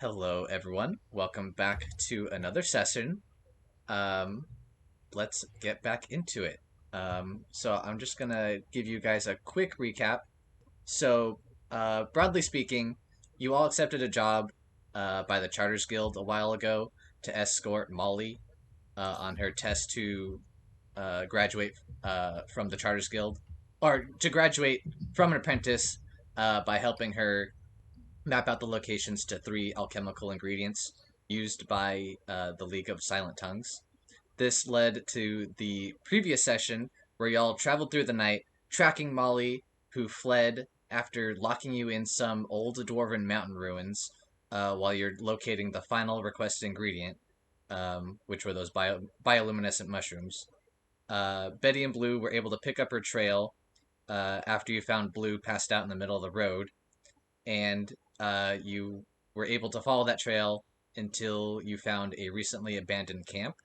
Hello, everyone. Welcome back to another session. Um, let's get back into it. So I'm just gonna give you guys a quick recap. So, broadly speaking, you all accepted a job by the Charters Guild a while ago to escort Molly on her test to graduate from the Charters Guild, or to graduate from an apprentice by helping her map out the locations to three alchemical ingredients used by the League of Silent Tongues. This led to the previous session where y'all traveled through the night, tracking Molly, who fled after locking you in some old dwarven mountain ruins while you're locating the final requested ingredient, which were those bioluminescent mushrooms. Betty and Blue were able to pick up her trail after you found Blue passed out in the middle of the road, and you were able to follow that trail until you found a recently abandoned camp.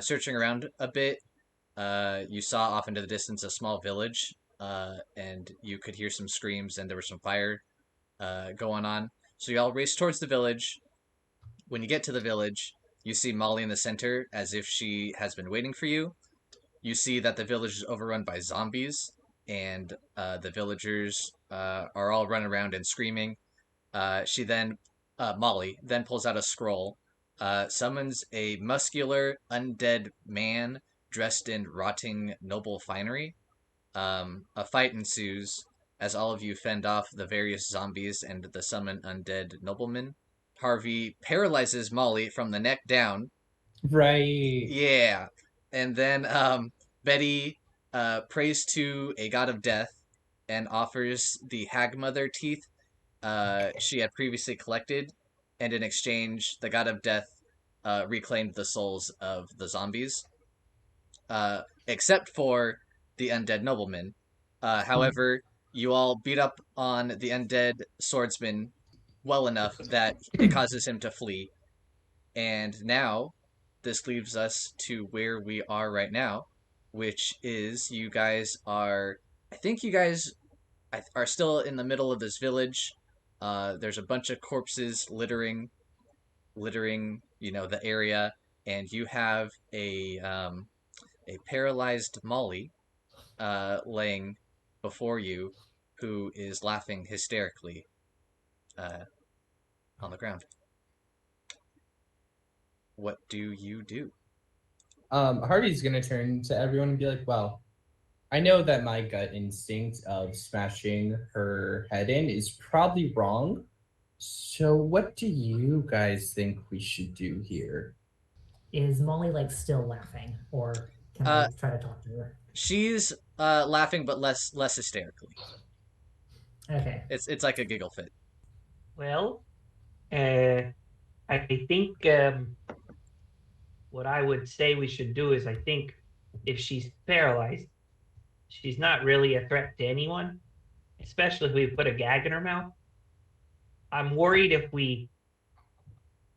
Searching around a bit, you saw off into the distance a small village, and you could hear some screams, and there was some fire going on. So you all raced towards the village. When you get to the village, you see Molly in the center as if she has been waiting for you. You see that the village is overrun by zombies, and the villagers are all running around and screaming. Molly then pulls out a scroll, summons a muscular undead man dressed in rotting noble finery. A fight ensues as all of you fend off the various zombies and the summoned undead nobleman. Harvey paralyzes Molly from the neck down. Right. Yeah. And then Betty prays to a god of death and offers the Hagmother teeth she had previously collected, and in exchange, the god of death reclaimed the souls of the zombies, except for the undead nobleman. However, you all beat up on the undead swordsman well enough that it causes him to flee, and now this leaves us to where we are right now, which is you guys are. I think you guys are still in the middle of this village. There's a bunch of corpses littering, the area, and you have a paralyzed Molly laying before you, who is laughing hysterically uh, on the ground. What do you do? Harvey's gonna turn to everyone and be like, "Well, I know that my gut instinct of smashing her head in is probably wrong. So, what do you guys think we should do here?" Is Molly like still laughing, or can I Uh, try to talk to her? she's laughing, but less hysterically. Okay. It's like a giggle fit. Well, uh, I think what I would say we should do is I think if she's paralyzed, she's not really a threat to anyone, especially if we put a gag in her mouth. I'm worried if we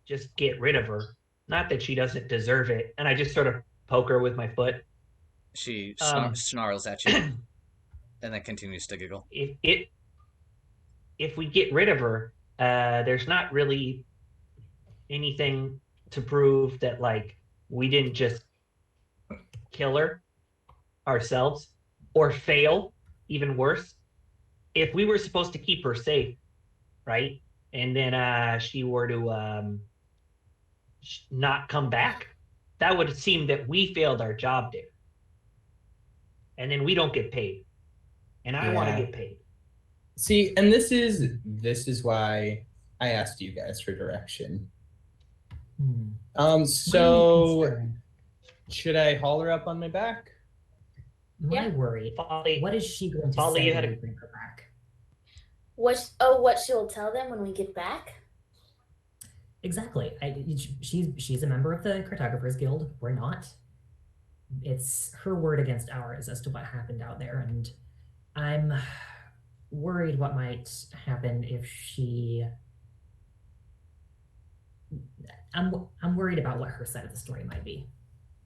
just get rid of her. Not that she doesn't deserve it. And I just sort of poke her with my foot. She Um, snarls at you and then continues to giggle. if we get rid of her, there's not really anything to prove that like we didn't just kill her ourselves or fail, even worse. If we were supposed to keep her safe, right, and then she were to not come back, that would seem that we failed our job there, and then we don't get paid, and I want to Yeah. get paid. See, and this is why I asked you guys for direction. So should I haul her up on my back? My Yeah. worry. Folly, What is she going to Folly, say you when had we a bring her back? What she'll tell them when we get back? Exactly. She's a member of the Cartographers Guild. We're not. It's her word against ours as to what happened out there, and I'm worried what might happen if she. I'm worried about what her side of the story might be.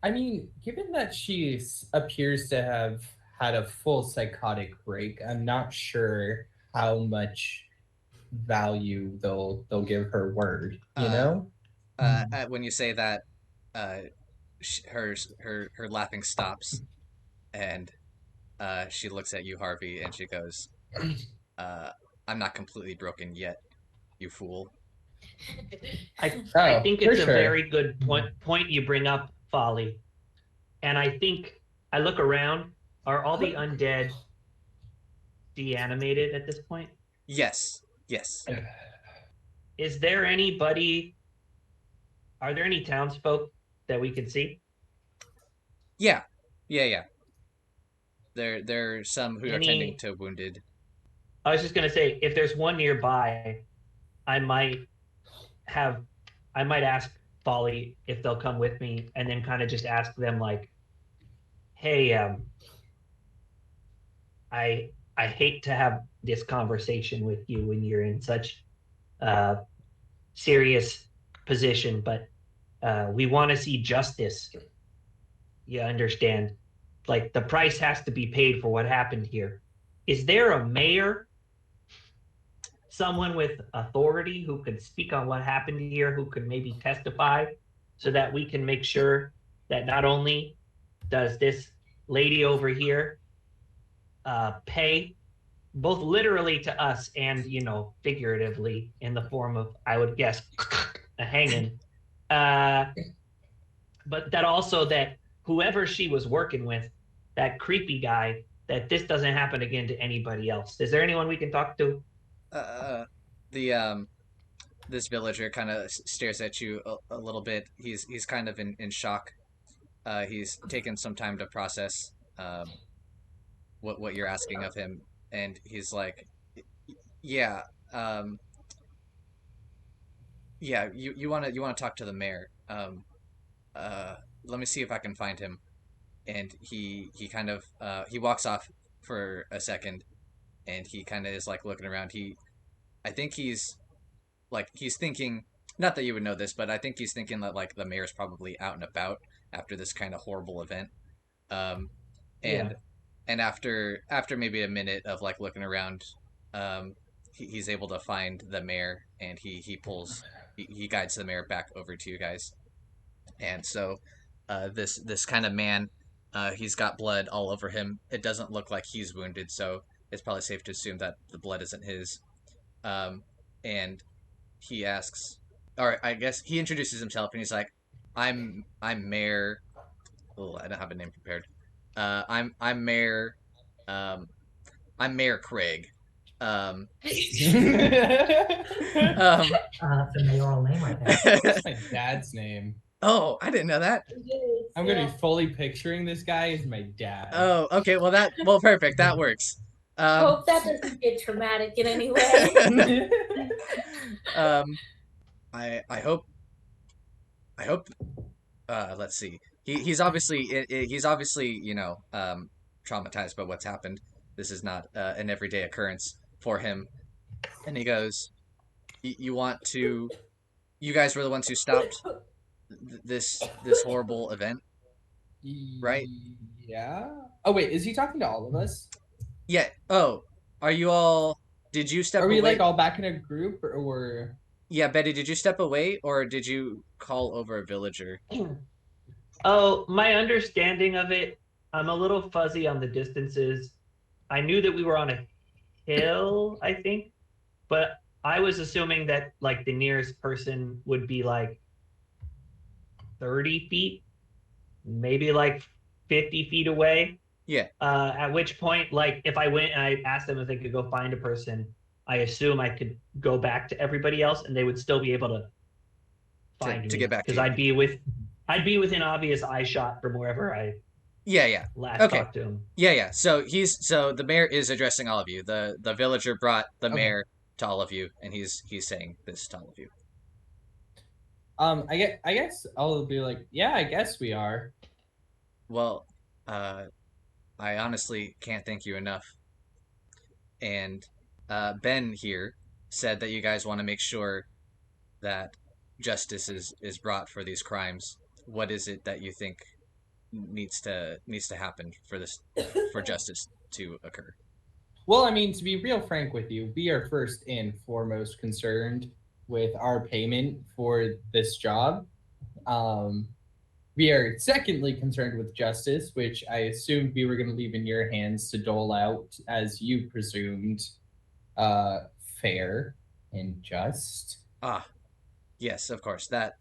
I mean, given that she appears to have had a full psychotic break, I'm not sure how much value they'll give her word, you Uh, know? When you say that, uh, her laughing stops, and she looks at you, Harvey, and she goes, uh, "I'm not completely broken yet, you fool." I think For it's a sure. very good point you bring up, Folly. And I think I look around. Are all the undead deanimated at this point? Yes, yes. Is there anybody? Are there any townsfolk that we can see? Yeah, yeah. There are some who are tending Any? to wounded. I was just gonna say, if there's one nearby, I might have, I might ask Folly if they'll come with me, and then kind of just ask them like, "Hey, I hate to have this conversation with you when you're in such a serious position, but we want to see justice. You understand? Like the price has to be paid for what happened here. Is there a mayor, someone with authority who could speak on what happened here, who could maybe testify so that we can make sure that not only does this lady over here pay both literally to us and figuratively in the form of, I would guess, a hanging, uh, but that also that whoever she was working with, that creepy guy, that this doesn't happen again to anybody else. Is there anyone we can talk to? The This villager kind of stares at you a little bit. He's kind of in shock. He's taken some time to process what you're asking of him, and he's like, "Yeah, um, yeah. You wanna talk to the mayor. Let me see if I can find him." And he kind of he walks off for a second, and he kind of is like looking around. I think he's thinking, not that you would know this, but I think he's thinking that like the mayor's probably out and about after this kind of horrible event. Um, Yeah. and after maybe a minute of like looking around, he's able to find the mayor, and he guides the mayor back over to you guys. And so this kind of man, he's got blood all over him. It doesn't look like he's wounded, so it's probably safe to assume that the blood isn't his. And he asks, or I guess he introduces himself, and he's like, I'm Mayor." Oh, I don't have a name prepared. I'm Mayor. Um, I'm Mayor Craig. Um, um, That's a mayoral name right there. That's my dad's name. oh, I didn't know that. I'm gonna be fully picturing this guy as my dad. Oh, okay. Well, perfect. That works. Hope that doesn't get traumatic in any way. um, I hope let's see. He's obviously traumatized by what's happened. This is not an everyday occurrence for him. And he goes, "You want to? You guys were the ones who stopped this horrible event, right?" Yeah. Oh wait, is he talking to all of us? Yeah. Oh, are you all? Did you step Are we away? like all back in a group, or? Yeah, Betty, did you step away, or did you call over a villager? Oh, my understanding of it, I'm a little fuzzy on the distances. I knew that we were on a hill, I think, but I was assuming that like the nearest person would be like 30 feet, maybe like 50 feet away. Yeah. At which point, like if I went and I asked them if they could go find a person, I assume I could go back to everybody else and they would still be able to find to me get back to because you. I'd be within obvious eye shot from wherever I Yeah. last Okay. talked to him. Yeah. So the mayor is addressing all of you. The villager brought the Okay. mayor to all of you, and he's saying this to all of you. I guess I'll be like, yeah, I guess we are. Well, I honestly can't thank you enough. And Ben here said that you guys want to make sure that justice is brought for these crimes. What is it that you think needs to happen for justice to occur? Well, I mean, to be real frank with you, we are first and foremost concerned with our payment for this job. We are secondly concerned with justice, which I assumed we were going to leave in your hands to dole out, as you presumed, fair and just. Ah, yes, of course. That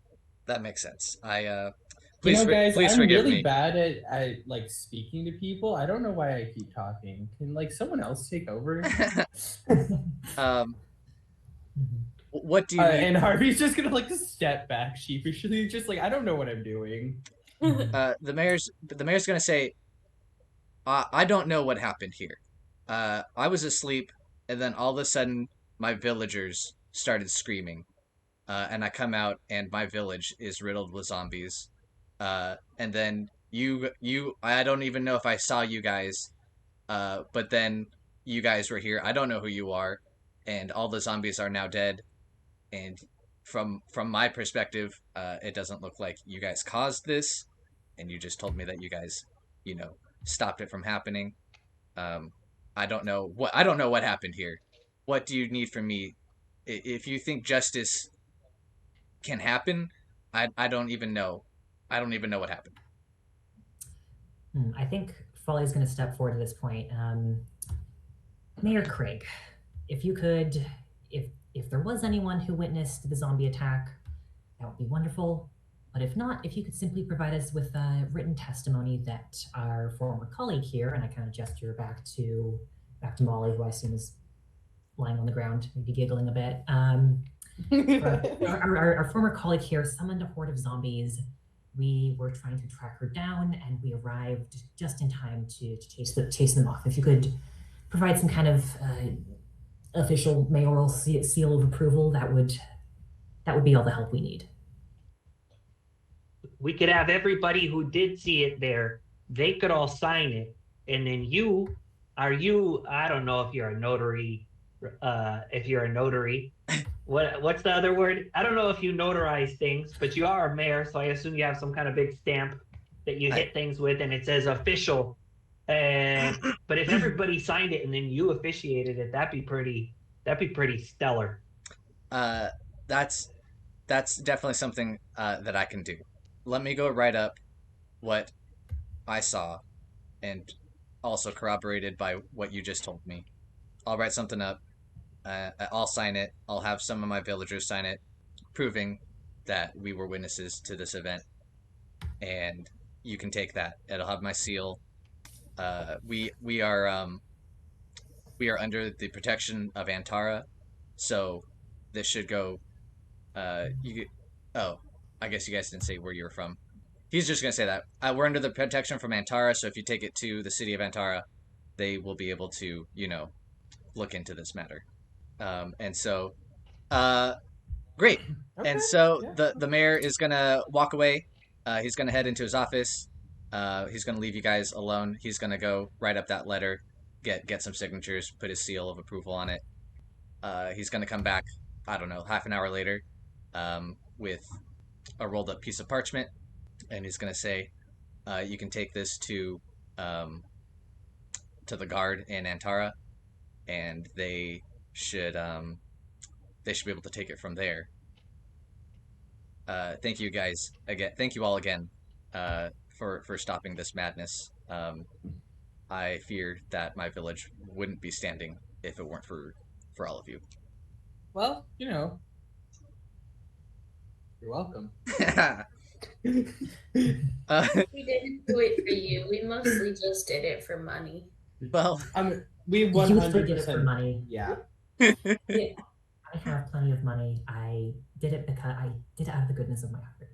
makes sense. Guys, please I'm forgive really me. bad at like speaking to people. I don't know why I keep talking. Can like someone else take over? Um, what do you need? And Harvey's just gonna like step back sheepishly, just like I don't know what I'm doing. The mayor's gonna say, I don't know what happened here. I was asleep, and then all of a sudden, my villagers started screaming, and I come out, and my village is riddled with zombies. And then I don't even know if I saw you guys, but then you guys were here. I don't know who you are, and all the zombies are now dead. And from my perspective, it doesn't look like you guys caused this, and you just told me that you guys, stopped it from happening. I don't know what happened here. What do you need from me? If you think justice can happen, I don't even know. I don't even know what happened. I think Folly's going to step forward at this point. Mayor Craig, if you could, if there was anyone who witnessed the zombie attack, that would be wonderful. But if not, if you could simply provide us with a written testimony that our former colleague here, and I kind of gesture back to Molly, who I assume is lying on the ground, maybe giggling a bit. Our former colleague here summoned a horde of zombies. We were trying to track her down, and we arrived just in time to chase them off. If you could provide some kind of official mayoral seal of approval, that would be all the help we need. We could have everybody who did see it there, they could all sign it. And then I don't know if you're a notary, what's the other word? I don't know if you notarize things, but you are a mayor, so I assume you have some kind of big stamp that you hit things with, and it says official. But if everybody signed it and then you officiated it, that'd be pretty stellar. That's definitely something that I can do. Let me go write up what I saw, and also corroborated by what you just told me. I'll write something up. I'll sign it. I'll have some of my villagers sign it, proving that we were witnesses to this event. And you can take that. It'll have my seal. We are under the protection of Antara, so this should go. I guess you guys didn't say where you were from. He's just gonna say that we're under the protection from Antara, so if you take it to the city of Antara, they will be able to, look into this matter. And so, great. Okay, And so yeah. the mayor is gonna walk away. He's gonna head into his office. He's gonna leave you guys alone. He's gonna go write up that letter, get some signatures, put his seal of approval on it. He's gonna come back, I don't know, half an hour later, with a rolled up piece of parchment, and he's gonna say, "You can take this to the guard in Antara, and they should be able to take it from there." Thank you guys again. Thank you all again for stopping this madness. I feared that my village wouldn't be standing if it weren't for all of you. Well, you're welcome. We didn't do it for you. We mostly just did it for money. Well, We You did it for 100%. money. Yeah. Yeah, I have plenty of money. I did it because I did it out of the goodness of my heart.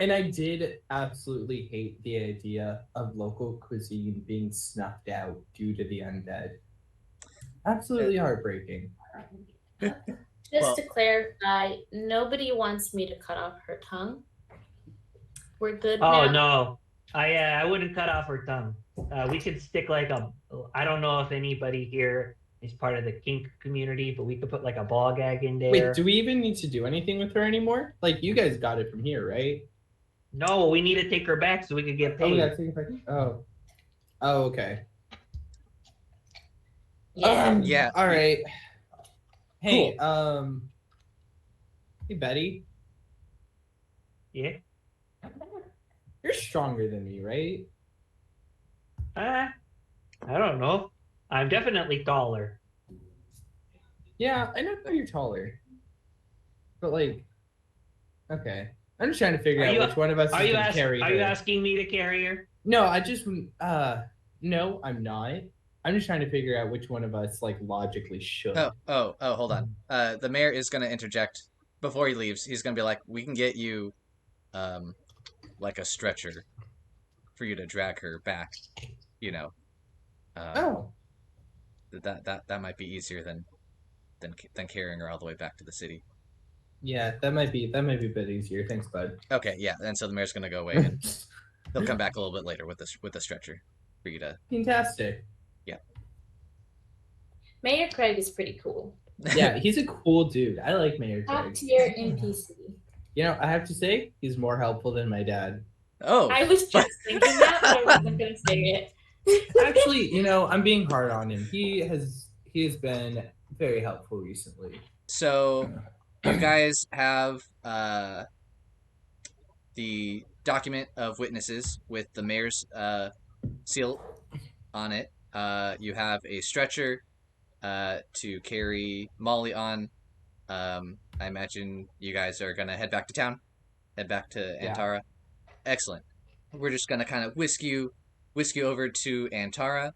And I did absolutely hate the idea of local cuisine being snuffed out due to the undead. Absolutely heartbreaking. Just to clarify, nobody wants me to cut off her tongue. We're good Oh now. no, I wouldn't cut off her tongue. We could stick I don't know if anybody here is part of the kink community, but we could put like a ball gag in there. Wait, do we even need to do anything with her anymore? Like, you guys got it from here, right? No, we need to take her back so we could get Oh, we paid. gotta take it back. Oh, okay. Yeah. Yeah. All right. Hey, Cool. hey, Betty. Yeah. You're stronger than me, right? I don't know. I'm definitely taller. Yeah, I know you're taller. But like, okay. I'm just trying to figure out which one of us is gonna carry Are her. you asking me to carry her? No, no, I'm not. I'm just trying to figure out which one of us like logically should. Hold on. The mayor is gonna interject before he leaves. He's gonna be like, "We can get you, like a stretcher for you to drag her back. You know, Oh, that might be easier than carrying her all the way back to the city." yeah, that might be a bit easier. Thanks, bud. Okay, yeah. And so the mayor's gonna go away, and he'll come back a little bit later with the stretcher for you to. Fantastic. Yeah. Mayor Craig is pretty cool. Yeah, he's a cool dude. I like Mayor Top Craig. tier NPC. You know, I have to say, he's more helpful than my dad. Oh. I was just thinking that, but I wasn't gonna say it. Actually, you know, I'm being hard on him. He has been very helpful recently. So, you guys have the document of witnesses with the mayor's seal on it. You have a stretcher to carry Molly on. I imagine you guys are gonna head back to town, head back to Antara. Excellent. We're just gonna kind of whisk you over to Antara.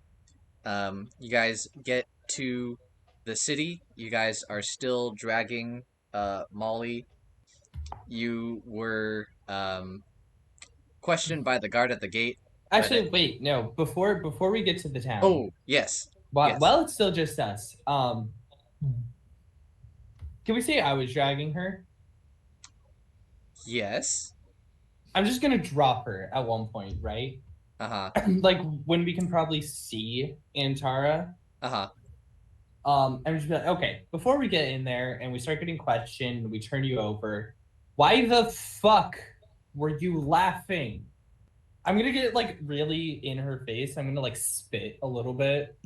You guys get to the city. You guys are still dragging Molly. You were questioned by the guard at the gate. Actually, wait, no. Before we get to the town. Oh, yes. Well, it's still just us. Can we say I was dragging her? Yes. I'm just gonna drop her at one point, right? Like when we can probably see Antara. I'm just be like, okay, before we get in there and we start getting questioned, we turn you over. Why the fuck were you laughing? I'm gonna get like really in her face. I'm gonna like spit a little bit.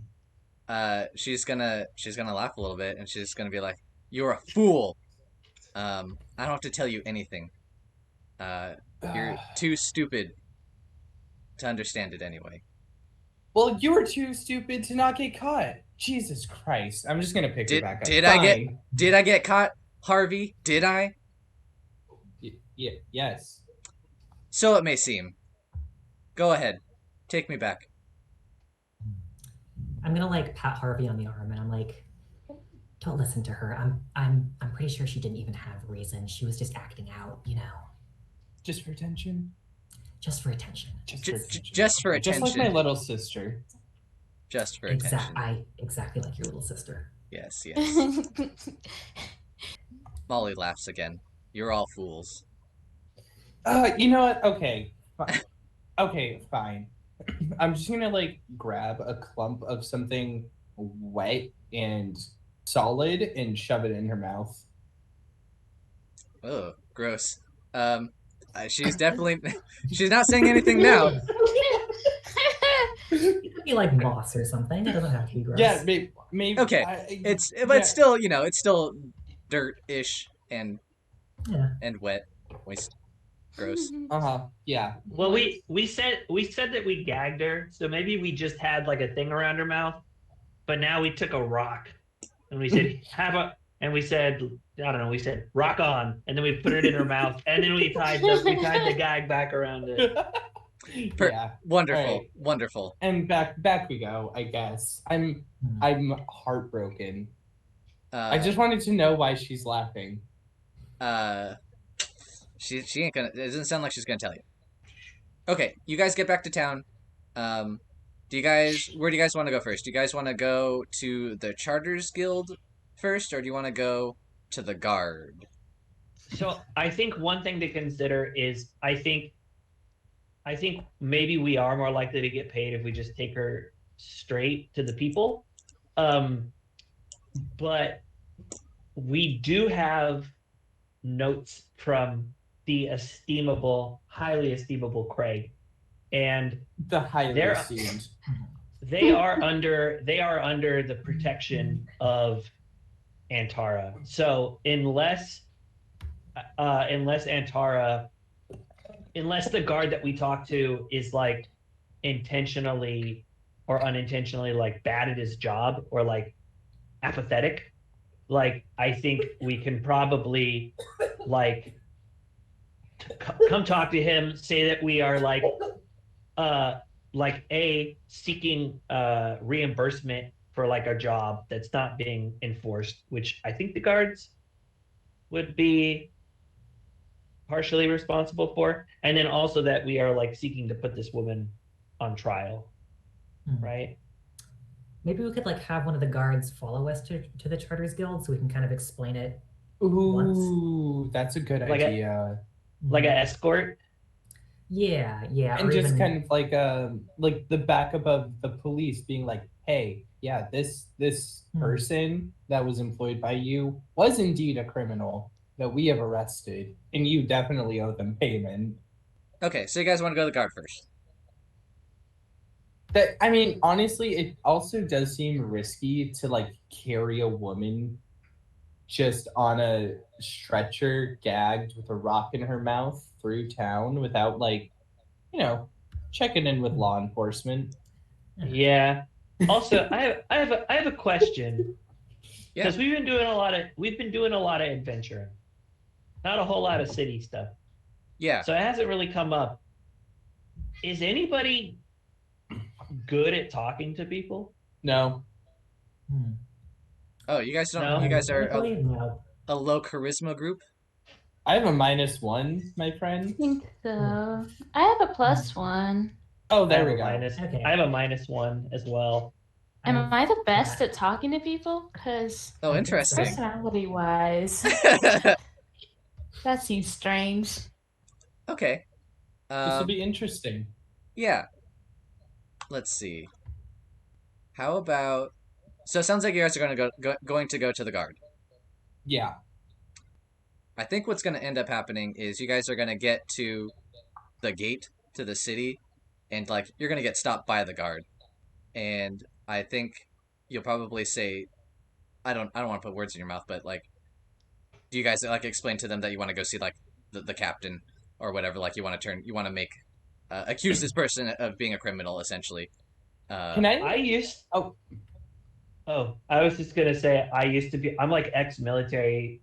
She's gonna laugh a little bit, and she's gonna be like, "You're a fool. I don't have to tell you anything. You're too stupid to understand it anyway." Well, you were too stupid to not get caught. Jesus Christ! I'm just gonna pick her back up. Did I get caught, Harvey? Did I? Yes. So it may seem. Go ahead, take me back. I'm gonna like pat Harvey on the arm, and I'm like, "Don't listen to her. I'm pretty sure she didn't even have reason. She was just acting out, you know." Just for attention. Just for attention. Just for attention. Just like my little sister. Just for attention. Exactly like your little sister. Yes, yes. Molly laughs again. You're all fools. You know what? Okay. Okay, fine. I'm just gonna like grab a clump of something wet and solid and shove it in her mouth. Oh, gross. She's definitely she's not saying anything now. It could be like moss or something. It doesn't have to be gross. Yeah, maybe. Okay, it's still, you know, it's still dirt-ish and wet, moist, gross. Yeah. Well, we said that we gagged her, so maybe we just had like a thing around her mouth, but now we took a rock and we said we said, I don't know, we said rock on, and then we put it in her mouth, and then we tied the gag back around it. Yeah. Wonderful, right. Wonderful. And back we go, I guess. I'm heartbroken. I just wanted to know why she's laughing. She ain't gonna. It doesn't sound like she's gonna tell you. Okay, you guys get back to town. Where do you guys want to go first? Do you guys want to go to the Charters Guild first, or do you want to go to the Guard? So I think one thing to consider is I think maybe we are more likely to get paid if we just take her straight to the people. But we do have notes from the highly estimable Craig. And the highly esteemed. they are under the protection of Antara. So unless the guard that we talk to is like intentionally or unintentionally like bad at his job or like apathetic, like I think we can probably like come talk to him, say that we are like seeking reimbursement for like a job that's not being enforced, which I think the guards would be partially responsible for, and then also that we are like seeking to put this woman on trial, right? Maybe we could like have one of the guards follow us to the Charters Guild so we can kind of explain it. Ooh, that's a good Like idea. Like an escort. Yeah. And or just even, kind of like the backup of the police being like, hey, yeah, this person that was employed by you was indeed a criminal that we have arrested, and you definitely owe them payment. Okay, so you guys want to go to the guard first? That, I mean, honestly, it also does seem risky to like carry a woman just on a stretcher, gagged with a rock in her mouth through town without like, checking in with law enforcement. Yeah. Also, I have a question. Yeah. Because we've been doing a lot of adventuring, not a whole lot of city stuff. Yeah. So it hasn't really come up. Is anybody good at talking to people? No. Oh, you guys don't. No. You guys are no. a low charisma group. I have a -1, my friend. I think so. I have a +1. Oh, there I we have go. Okay. I have a -1 as well. Am I the best at talking to people? Because Oh, interesting. personality-wise, that seems strange. Okay. This will be interesting. Yeah. Let's see. How about? So it sounds like you guys are going to go to the guard. Yeah. I think what's going to end up happening is you guys are going to get to the gate to the city, and like you're going to get stopped by the guard, and I think you'll probably say, I don't want to put words in your mouth, but like, do you guys like explain to them that you want to go see like the captain or whatever? Like you want to make accuse this person of being a criminal essentially. Can I? I was just gonna say I'm like ex-military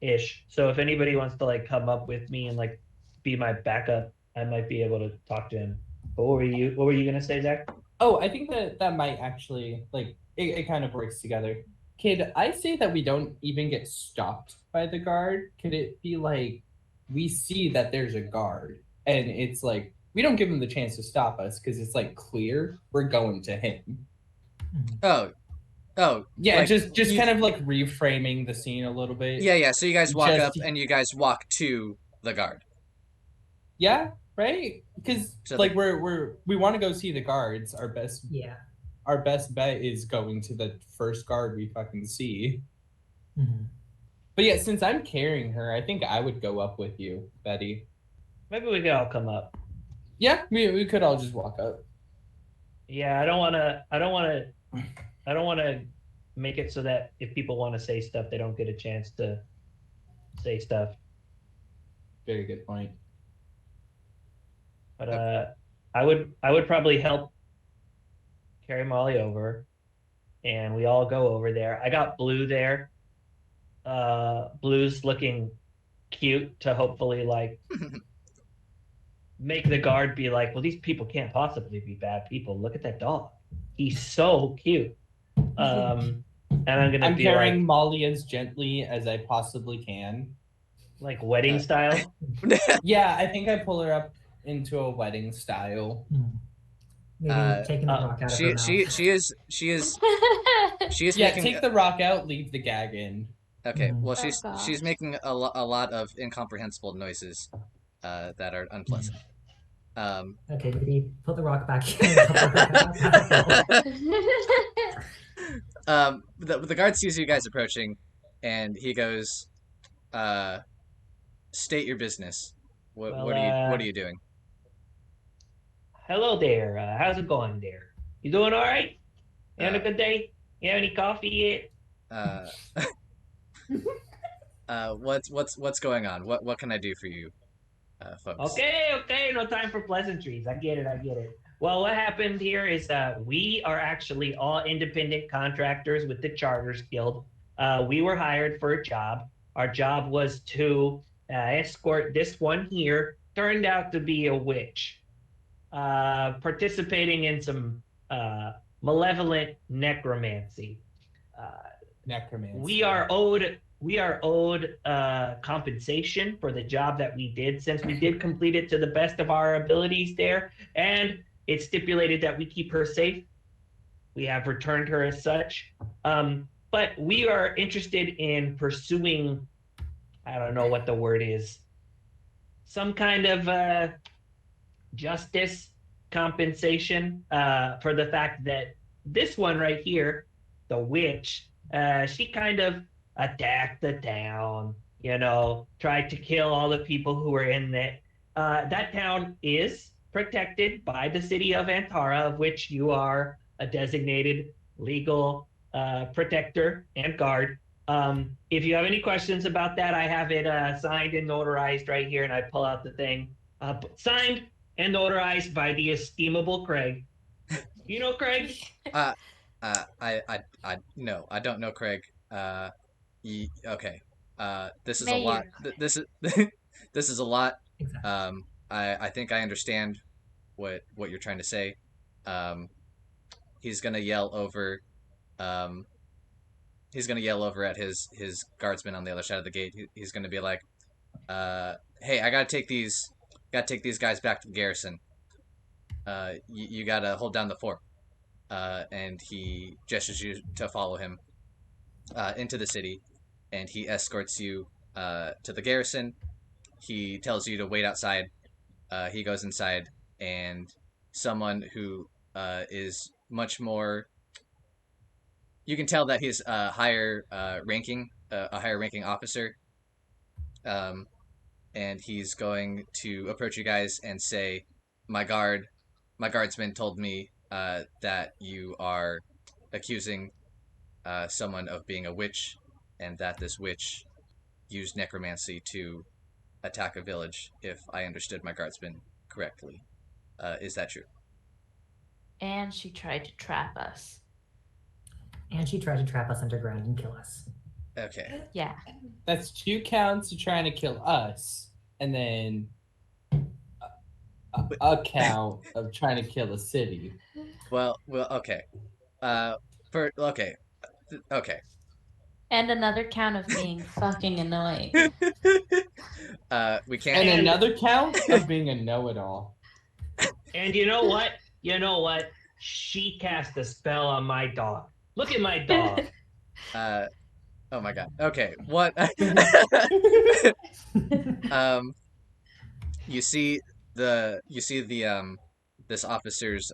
ish. So if anybody wants to like come up with me and like be my backup, I might be able to talk to him. But what were you gonna say, Zach? Oh, I think that might actually like it kind of works together. Could I say that we don't even get stopped by the guard? Could it be like we see that there's a guard and it's like we don't give him the chance to stop us because it's like clear we're going to him. Oh, Yeah, like, just kind of like reframing the scene a little bit. Yeah. So you guys walk Just- up and you guys walk to the guard. Yeah, right? Because So like we want to go see the guards. Our best bet is going to the first guard we fucking see. But yeah, since I'm carrying her, I think I would go up with you, Betty. Maybe we could all come up. Yeah, we could all just walk up. Yeah, I don't want to make it so that if people want to say stuff, they don't get a chance to say stuff. Very good point. But I would probably help carry Molly over, and we all go over there. I got Bleu there. Blue's looking cute to hopefully like make the guard be like, well, these people can't possibly be bad people. Look at that dog. He's so cute. And I'm be carrying like, Molly as gently as I possibly can. Like wedding style. Yeah, I think I pull her up into a wedding style. Maybe taking the rock out of her mouth. She is Yeah, making take the rock out, leave the gag in. okay. Well, Fuck off. she's making a lot of incomprehensible noises that are unpleasant. Okay, maybe put the rock back in. The guard sees you guys approaching, and he goes, "State your business. What are you doing?" Hello there. How's it going there? You doing all right? You having a Uh, good day? You have any coffee yet? uh, what's going on? What can I do for you, folks? Okay, no time for pleasantries. I get it. Well, what happened here is we are actually all independent contractors with the Charters Guild. We were hired for a job. Our job was to escort this one here. Turned out to be a witch, participating in some malevolent necromancy. Uh, Necromancy. we are owed compensation for the job that we did, since we did complete it to the best of our abilities there, and it's stipulated that we keep her safe. We have returned her as such, but we are interested in pursuing, I don't know what the word is, some kind of justice compensation for the fact that this one right here, the witch, she kind of attacked the town, tried to kill all the people who were in it. That town is protected by the city of Antara, of which you are a designated legal protector and guard. If you have any questions about that, I have it signed and notarized right here, and I pull out the thing. Signed and notarized by the estimable Craig. You know Craig? No, I don't know Craig. Okay. This is a Mayor. lot. This is this is a lot. Exactly. I think I understand what you're trying to say. Um, he's gonna yell over. Um, he's gonna yell over at his guardsman on the other side of the gate. He's gonna be like, "Hey, I gotta take these guys back to the garrison. You gotta hold down the fort." And he gestures you to follow him into the city, and he escorts you to the garrison. He tells you to wait outside. He goes inside, and someone who is much more. You can tell that he's a higher ranking, a higher ranking officer, um, and he's going to approach you guys and say, "My guardsman told me that you are accusing someone of being a witch, and that this witch used necromancy to attack a village, if I understood my guardsman correctly. Is that true?" And she tried to trap us. And she tried to trap us underground and kill us. Okay. Yeah. That's 2 counts of trying to kill us, and then a count of trying to kill a city. Well, okay. Okay. Okay. And another count of being fucking annoying. We can't. And another count of being a know-it-all. And you know what? She cast a spell on my dog. Look at my dog. Oh my god. Okay. What? You see this officer's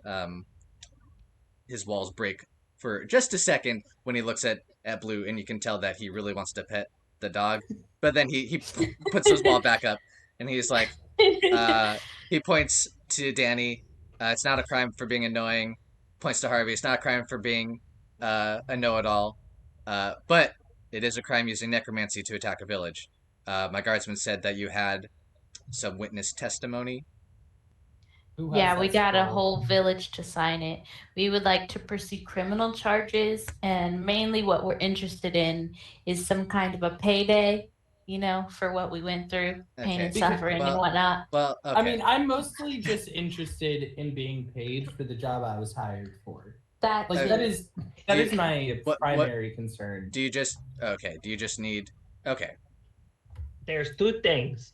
his walls break for just a second when he looks at Bleu, and you can tell that he really wants to pet the dog, but then he puts his wall back up, and he's like, he points to Danni. It's not a crime for being annoying. Points to Harvey. It's not a crime for being a know-it-all, but it is a crime using necromancy to attack a village. My guardsman said that you had some witness testimony. Who has Yeah, we that got a spell? whole village to sign it. We would like to pursue criminal charges, and mainly what we're interested in is some kind of a payday, for what we went through, pain Okay. and suffering and Well, whatnot. Well, okay. I mean, I'm mostly just interested in being paid for the job I was hired for. That Like Okay. that is my what- primary concern. Do you just need? Okay. There's 2 things.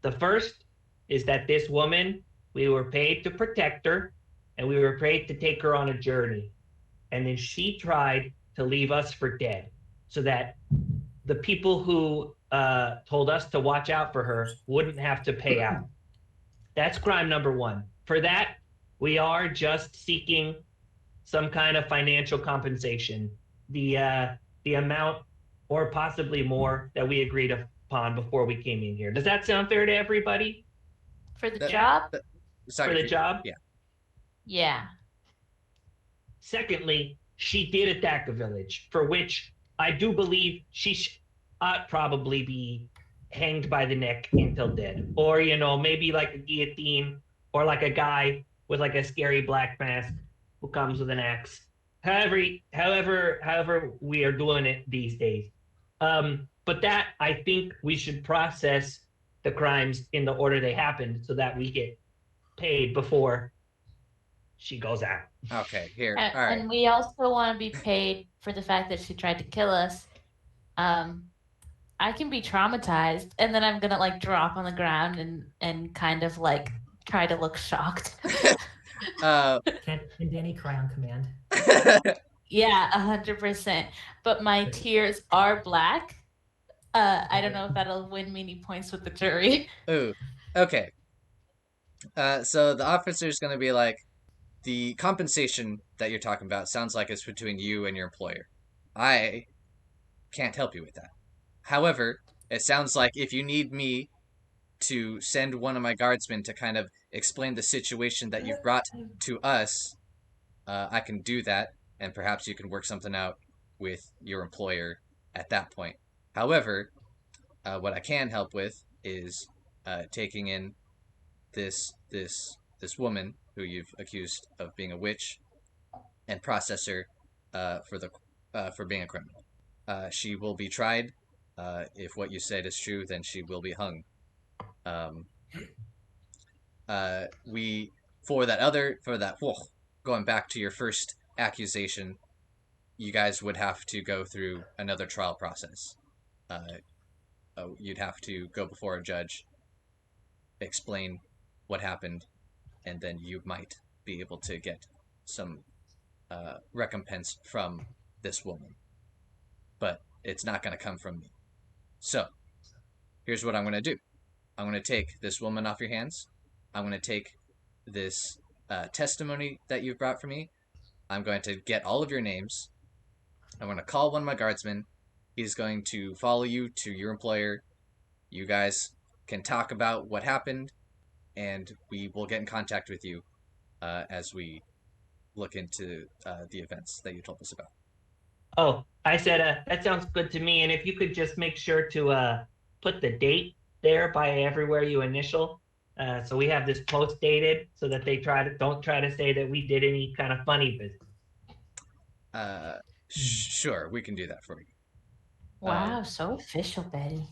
The first is that this woman, we were paid to protect her, and we were paid to take her on a journey. And then she tried to leave us for dead, so that the people who told us to watch out for her wouldn't have to pay out. That's crime number 1. For that, we are just seeking some kind of financial compensation. The amount, or possibly more, that we agreed upon before we came in here. Does that sound fair to everybody? for the That- job? It's not For gonna the be- job? Yeah. Yeah. Secondly, she did attack a village, for which I do believe she ought probably be hanged by the neck until dead. Or, maybe like a guillotine, or like a guy with like a scary black mask who comes with an axe. However we are doing it these days. But that, I think we should process the crimes in the order they happened so that we get paid before she goes out. Okay, here. And, All right. and we also want to be paid for the fact that she tried to kill us. I can be traumatized, and then I'm gonna like drop on the ground and kind of like try to look shocked. Can Danny cry on command? Yeah, 100%. But my tears are black. I don't know if that'll win me any points with the jury. Ooh, okay. So the officer's gonna be like, the compensation that you're talking about sounds like it's between you and your employer. I can't help you with that. However, it sounds like if you need me to send one of my guardsmen to kind of explain the situation that you've brought to us, I can do that, and perhaps you can work something out with your employer at that point. However, what I can help with is taking in this woman who you've accused of being a witch and process her for being a criminal. She will be tried. If what you said is true, then she will be hung. Going back to your first accusation, you guys would have to go through another trial process. You'd have to go before a judge, explain what happened, and then you might be able to get some recompense from this woman. But it's not going to come from me. So, here's what I'm going to do. I'm going to take this woman off your hands. I'm going to take this testimony that you've brought for me. I'm going to get all of your names. I'm going to call one of my guardsmen. He's going to follow you to your employer. You guys can talk about what happened, and we will get in contact with you as we look into the events that you told us about. Oh, I said that sounds good to me. And if you could just make sure to put the date there by everywhere you initial, so we have this post dated, so that they don't try to say that we did any kind of funny business. Sure, we can do that for you. Wow, so official, Betty.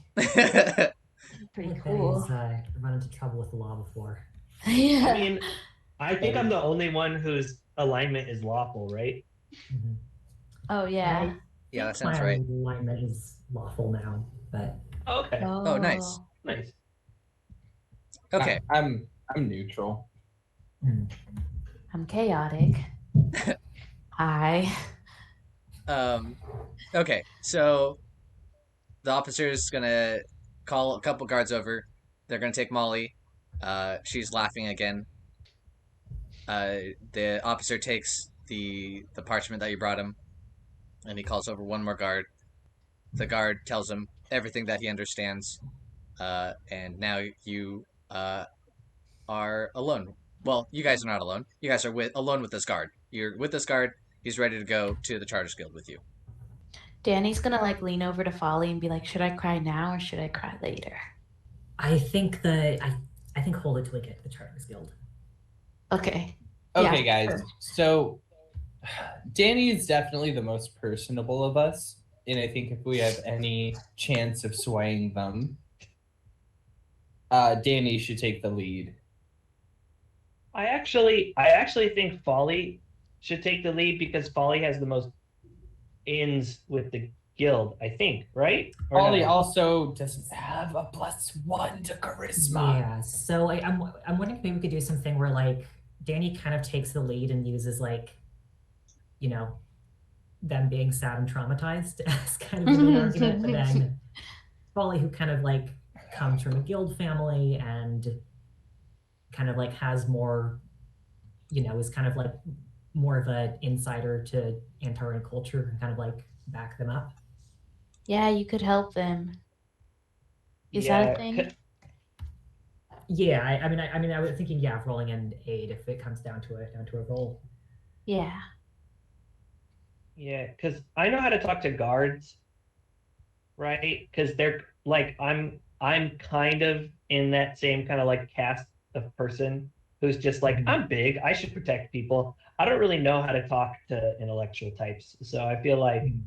Pretty Like cool. Betty's run into trouble with the law before. Yeah. I mean, I think I'm the only one whose alignment is lawful, right? Mm-hmm. Oh yeah. Yeah, that sounds right. My alignment is lawful now, but Okay. Oh, nice. Nice. Okay. I'm neutral. I'm chaotic. Hi. Okay, so the officer's gonna call a couple guards over. They're gonna take Molly. She's laughing again. The officer takes the parchment that you brought him, and he calls over one more guard. The guard tells him everything that he understands, and now you are alone. Well, you guys are not alone. You guys are alone with this guard. You're with this guard. He's ready to go to the Charters Guild with you. Danny's gonna like lean over to Folly and be like, "Should I cry now or should I cry later?" I think I think hold it till we get to the Charters Guild. Okay. Okay, Yeah, guys. sure. So, Danny is definitely the most personable of us, and I think if we have any chance of swaying them, Danny should take the lead. I actually think Folly should take the lead because Folly has the most ins with the guild, I think, right? Or Folly no? also doesn't have a +1 to charisma. Yeah, so I'm wondering if maybe we could do something where like Danny kind of takes the lead and uses like, them being sad and traumatized as kind of the main argument, but then Folly, who kind of like comes from a guild family and kind of like has more, is kind of like more of an insider to Antaran culture and kind of like back them up. Yeah, you could help them. Is that a thing? Yeah, I was thinking, rolling an aid if it comes down to a roll. Yeah. Yeah, because I know how to talk to guards, right? Because they're like I'm kind of in that same kind of like cast of person who's just like, Mhm. I'm big, I should protect people. I don't really know how to talk to intellectual types, so I feel like Mhm.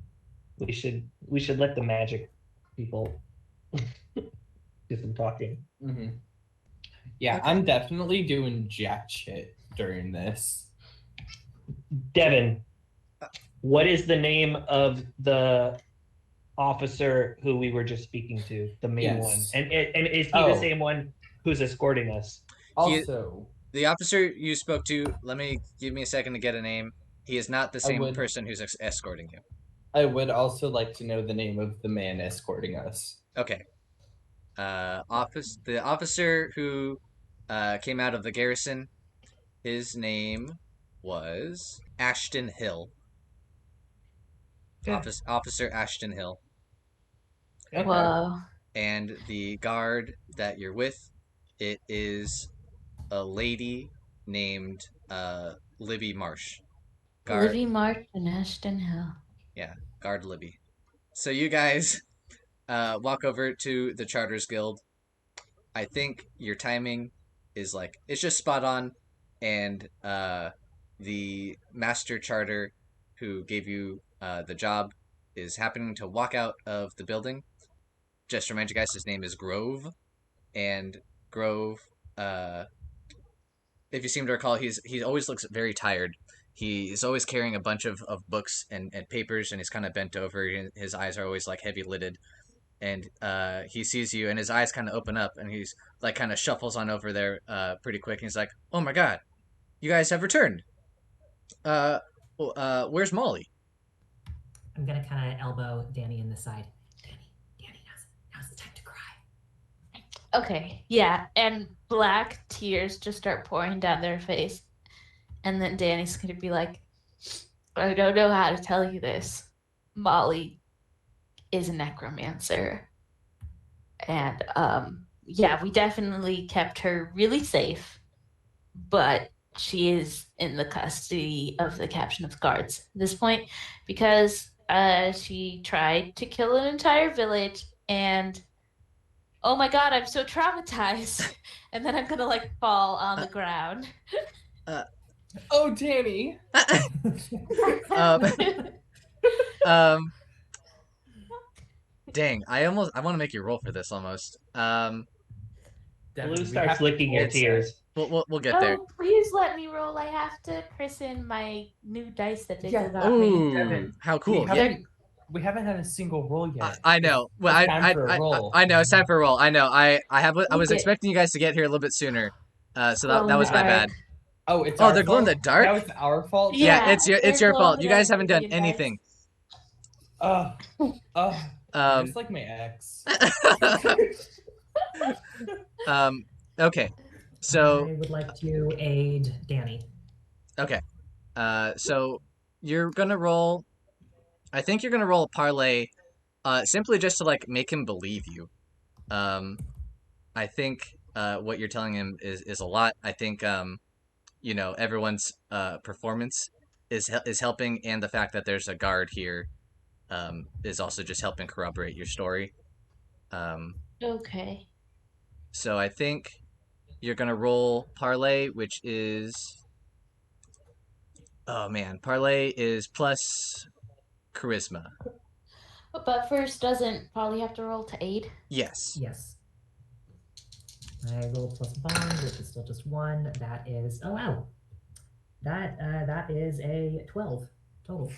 we should let the magic people do some talking. Hmm. Yeah, Okay. I'm definitely doing jack shit during this. Devon, what is the name of the officer who we were just speaking to, the main one? Yes. And is he the Oh, same one who's escorting us? He, also, the officer you spoke to. Give me a second to get a name. He is not the I same would person who's escorting you. I would also like to know the name of the man escorting us. Okay. The officer who came out of the garrison. His name was Ashton Hill. Okay. Officer Ashton Hill. Okay. Whoa. And the guard that you're with, it is a lady named Libby Marsh. Guard, Livy March and Ashton Hill. yeah, guard Libby. So you guys walk over to the Charters Guild. I think your timing is like it's just spot on, and the master charter who gave you the job is happening to walk out of the building. Just to remind you guys, his name is Grove, and Grove. Uh, if you seem to recall, he always looks very tired. He is always carrying a bunch of books and papers, and he's kind of bent over. His eyes are always like heavy lidded, and he sees you, and his eyes kind of open up, and he's like kind of shuffles on over there pretty quick, and he's like, "Oh my god, you guys have returned. Uh, where's Molly?" I'm gonna kind of elbow Danny in the side. Danny, now's the time to cry. Okay, yeah, and black tears just start pouring down their face. And then Danny's gonna be like, I don't know how to tell you this. Molly is a necromancer. And yeah, we definitely kept her really safe, but she is in the custody of the captain of guards at this point because she tried to kill an entire village and oh my god, I'm so traumatized. And then I'm gonna like fall on the ground. Uh, Oh, Danny. um, um, dang, I want to make you roll for this almost. Devin, Blue we starts have to licking your roll tears. We'll get there. Oh, please let me roll. I have to christen my new dice that Diggle Yeah. got me. Ooh, Devin, how We cool! Yeah, haven't had a single roll yet. I know. Well, It's time for a roll. I know it's time for a roll. I know. I was Okay. expecting you guys to get here a little bit sooner. So Glow that in was the my dark. bad. Oh, it's Oh, our they're glow in fault. the dark. That was our fault. Yeah, Yeah, it's they're your glow in fault. the You guys dark haven't done Indian dice. anything. Oh, you're Um, just like my ex. okay. So I would like to aid Danny. okay. So you're gonna roll. I think you're gonna roll a parlay. Simply just to like make him believe you. Um, I think what you're telling him is a lot. I think everyone's performance is helping, and the fact that there's a guard here is also just helping corroborate your story. Um, Okay. so I think you're gonna roll parlay, which is oh man, parlay is plus charisma. But first, doesn't Polly have to roll to aid? Yes. Yes. I rolled plus bond, which is still just one. That is wow. That is a 12 total.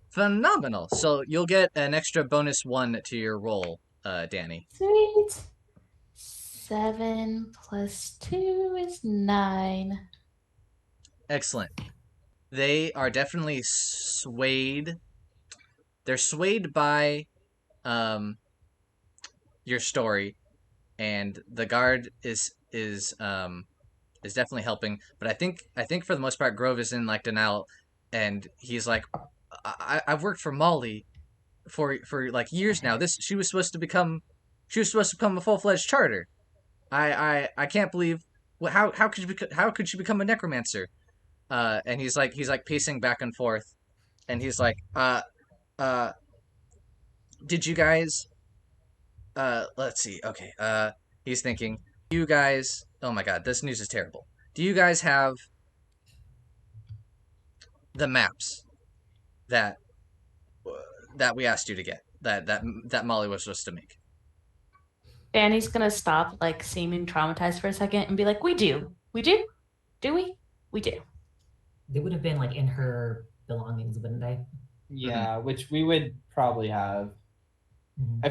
Phenomenal. So you'll get an extra bonus 1 to your roll, Danny. Sweet. 7 plus 2 is 9. Excellent. They are definitely swayed. They're swayed by your story, and the guard is definitely helping. But I think for the most part, Grove is in like denial, and he's like, I've worked for Molly for like years now. This she was supposed to become a full-fledged charter. I can't believe how could she become a necromancer? And he's like pacing back and forth, and he's like, uh, did you guys, let's see, okay, he's thinking, you guys, oh my god, this news is terrible. Do you guys have the maps that that we asked you to get, that Molly was supposed to make? Danny's gonna stop, like, seeming traumatized for a second and be like, we do. We do? Do we? We do. They would have been like in her belongings, wouldn't they? Yeah, which we would probably have. Mhm. I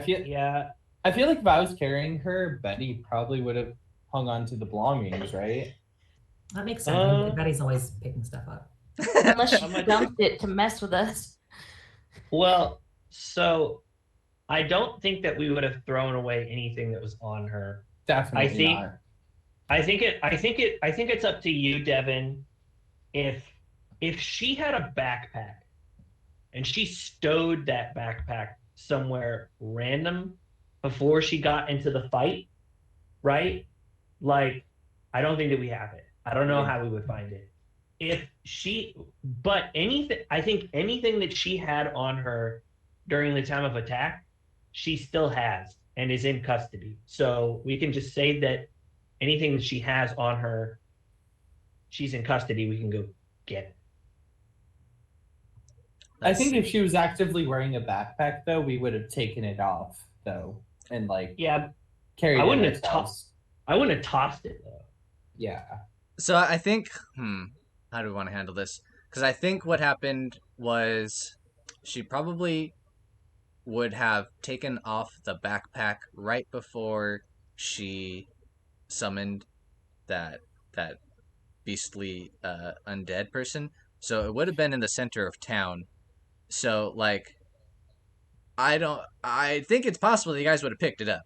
feel like if I was carrying her, Betty probably would have hung on to the belongings, right? That makes sense. Betty's always picking stuff up. Unless How she much- dumped it to mess with us. Well, so I don't think that we would have thrown away anything that was on her. Definitely I think not. I think it's up to you, Devon. If she had a backpack and she stowed that backpack somewhere random before she got into the fight, right? Like, I don't think that we have it. I don't know how we would find it. But anything, I think anything that she had on her during the time of attack, she still has and is in custody. So we can just say that anything that she has on her, she's in custody. We can go get it. I think if she was actively wearing a backpack, though, we would have taken it off, though, and like Yeah, carried I wouldn't it have ourselves. I wouldn't have tossed it though. Yeah. So I think, how do we want to handle this? Because I think what happened was she probably would have taken off the backpack right before she summoned that beastly undead person. So it would have been in the center of town. So like, I think it's possible that you guys would have picked it up.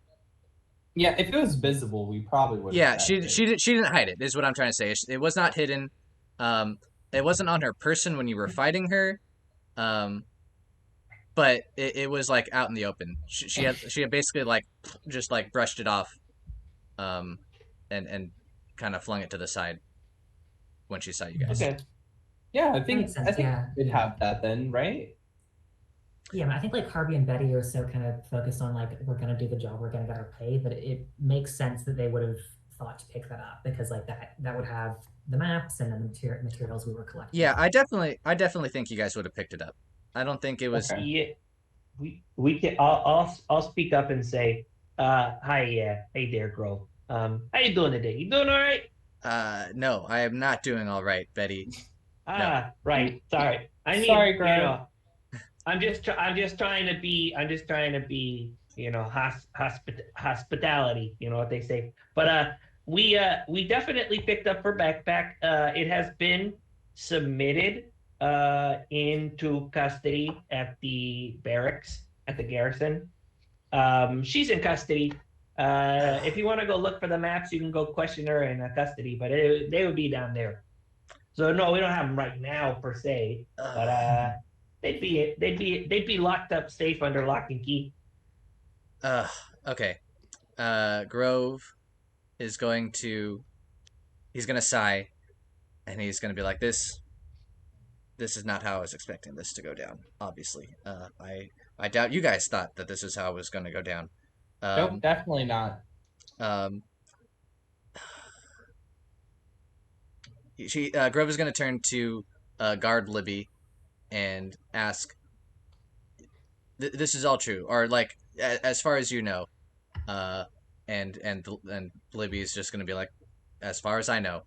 Yeah, if it was visible, we probably would have. Yeah, grabbed it. she didn't hide it. Is what I'm trying to say. It was not hidden. Um, it wasn't on her person when you were fighting her. Um, but it was like out in the open. She had basically like just like brushed it off, um, and kind of flung it to the side when she saw you guys. Okay. Yeah, That makes sense, yeah. we'd have that then, right? Yeah, but I think like Harvey and Betty are so kind of focused on like we're gonna do the job, we're gonna get our pay, that it makes sense that they would have thought to pick that up because like that would have the maps and then the materials we were collecting. Yeah, I definitely think you guys would have picked it up. I don't think it was. Okay. Yeah, we can. I'll speak up and say, hi, yeah, hey there, Grove. How you doing today? You doing all right? No, I am not doing all right, Betty. Right. Sorry. Sorry, Grove. I'm just trying to be, hospitality, you know what they say. But we definitely picked up her backpack. It has been submitted into custody at the barracks at the garrison. She's in custody. If you want to go look for the maps, you can go question her in custody, but they would be down there. So no, we don't have them right now per se, but they'd be locked up safe under lock and key. Okay. Grove is going to. He's gonna sigh, and he's gonna be like, "This is not how I was expecting this to go down. Obviously, I doubt you guys thought that this is how it was going to go down." Nope, definitely not. Grove is going to turn to guard Libby and ask, "This is all true, or like as far as you know?" And Libby is just going to be like, "As far as I know,"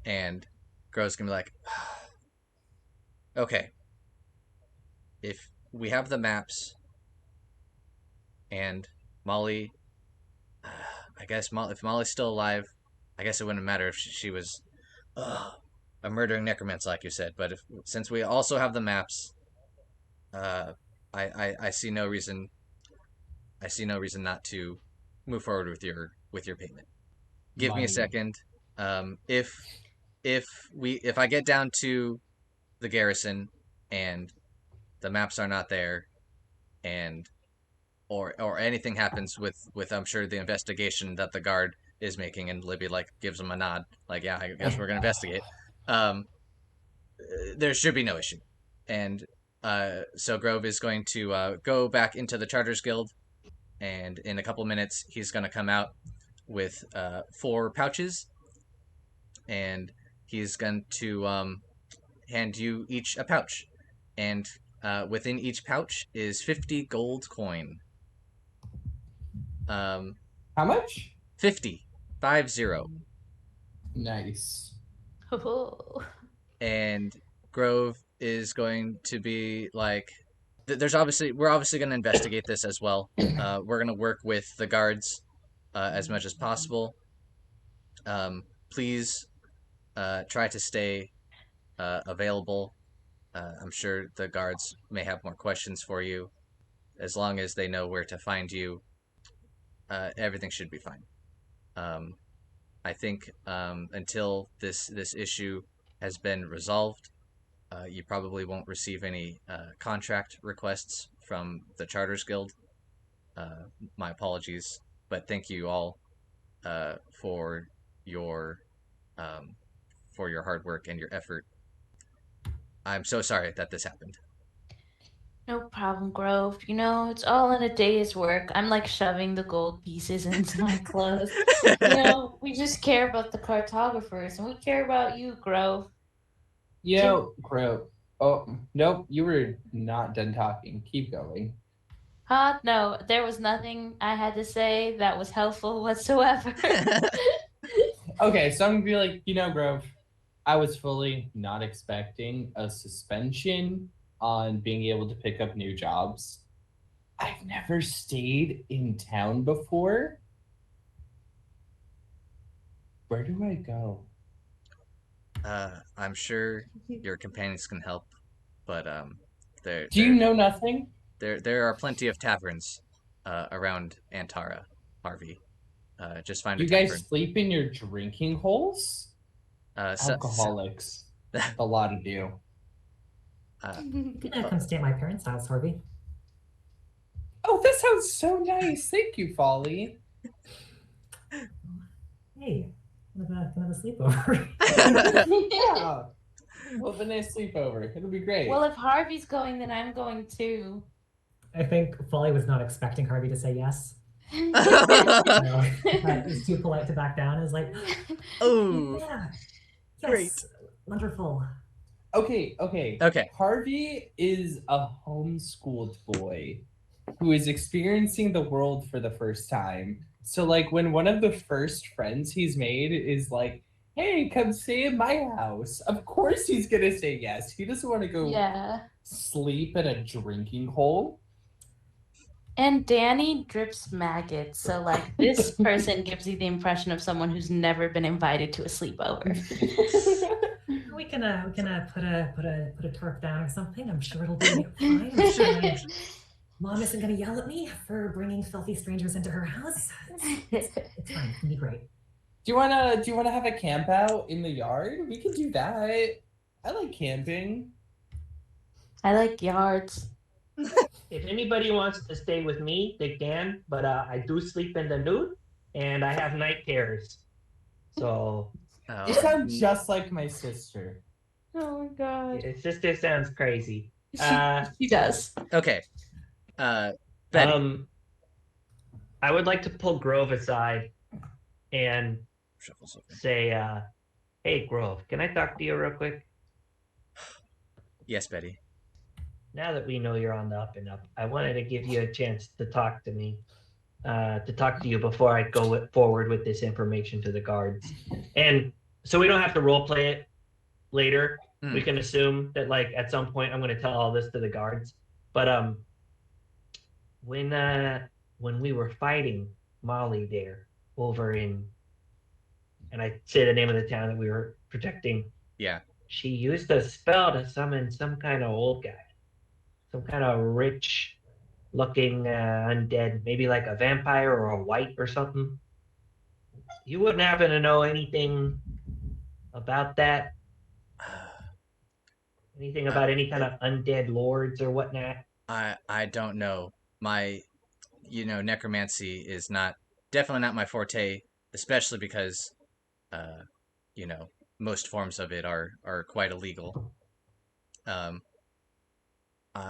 and Grove's going to be like, "Okay, if we have the maps and Molly, I guess if Molly's still alive, I guess it wouldn't matter if she was a murdering necromancer, like you said. But since we also have the maps, I see no reason. I see no reason not to move forward with your payment. Give me a second. If I get down to the garrison and the maps are not there, and or anything happens with I'm sure the investigation that the guard is making, and Libby like gives him a nod, like, yeah, I guess we're gonna investigate. There should be no issue. And so Grove is going to go back into the Charters Guild, and in a couple minutes he's going to come out with 4 pouches, and he's going to hand you each a pouch, and within each pouch is 50 gold coin. How much? 50, 50. Nice. Oh. And Grove is going to be like, we're obviously going to investigate this as well. We're going to work with the guards as much as possible. Please try to stay available. I'm sure the guards may have more questions for you. As long as they know where to find you, everything should be fine. I think until this issue has been resolved, you probably won't receive any contract requests from the Charters Guild. My apologies, but thank you all for your hard work and your effort. I'm so sorry that this happened. No problem, Grove. You know, it's all in a day's work. I'm like shoving the gold pieces into my clothes. You know, we just care about the cartographers, and we care about you, Grove. Grove. Oh, nope, you were not done talking. Keep going. Huh? No, there was nothing I had to say that was helpful whatsoever. Okay, so I'm gonna be like, Grove, I was fully not expecting a suspension on being able to pick up new jobs. I've never stayed in town before. Where do I go? I'm sure your companions can help, but Do you know nothing? There are plenty of taverns around Antara, Harvey. Just find a You tavern. guys sleep in your drinking holes? Alcoholics. A lot of you. You can come stay at my parents' house, Harvey. Oh, that sounds so nice. Thank you, Folly. Hey, can I have a sleepover? Yeah. We'll have a nice sleepover. It'll be great. Well, if Harvey's going, then I'm going too. I think Folly was not expecting Harvey to say yes. He's too polite to back down. Is like, oh, yeah, yes, great. Wonderful. Okay. Harvey is a homeschooled boy who is experiencing the world for the first time. So, like, when one of the first friends he's made is like, hey, come stay in my house, of course he's gonna say yes. He doesn't want to go sleep in a drinking hole. And Danni drips maggots, so like this person gives you the impression of someone who's never been invited to a sleepover. We can put a tarp down or something. I'm sure it'll be fine. I'm sure Mom isn't gonna yell at me for bringing filthy strangers into her house. It's fine. It's gonna be great. Do you wanna have a camp out in the yard? We can do that. I like camping. I like yards. If anybody wants to stay with me, they can, but I do sleep in the nude, and I have night terrors. So... You sound just like my sister. Oh my god. Your sister sounds crazy. She does. Okay. I would like to pull Grove aside and say, hey, Grove, can I talk to you real quick? Yes, Betty. Now that we know you're on the up and up, I wanted to give you a chance to talk to me, to talk to you before I go forward with this information to the guards. And so we don't have to role play it later. We can assume that, like, at some point I'm going to tell all this to the guards. But when we were fighting Molly there over in, and I say the name of the town that we were protecting. Yeah. She used a spell to summon some kind of old guy. Some kind of rich-looking undead, maybe like a vampire or a wight or something. You wouldn't happen to know anything about that? Anything about any kind of undead lords or whatnot? I don't know. My, necromancy is definitely not my forte, especially because, most forms of it are quite illegal.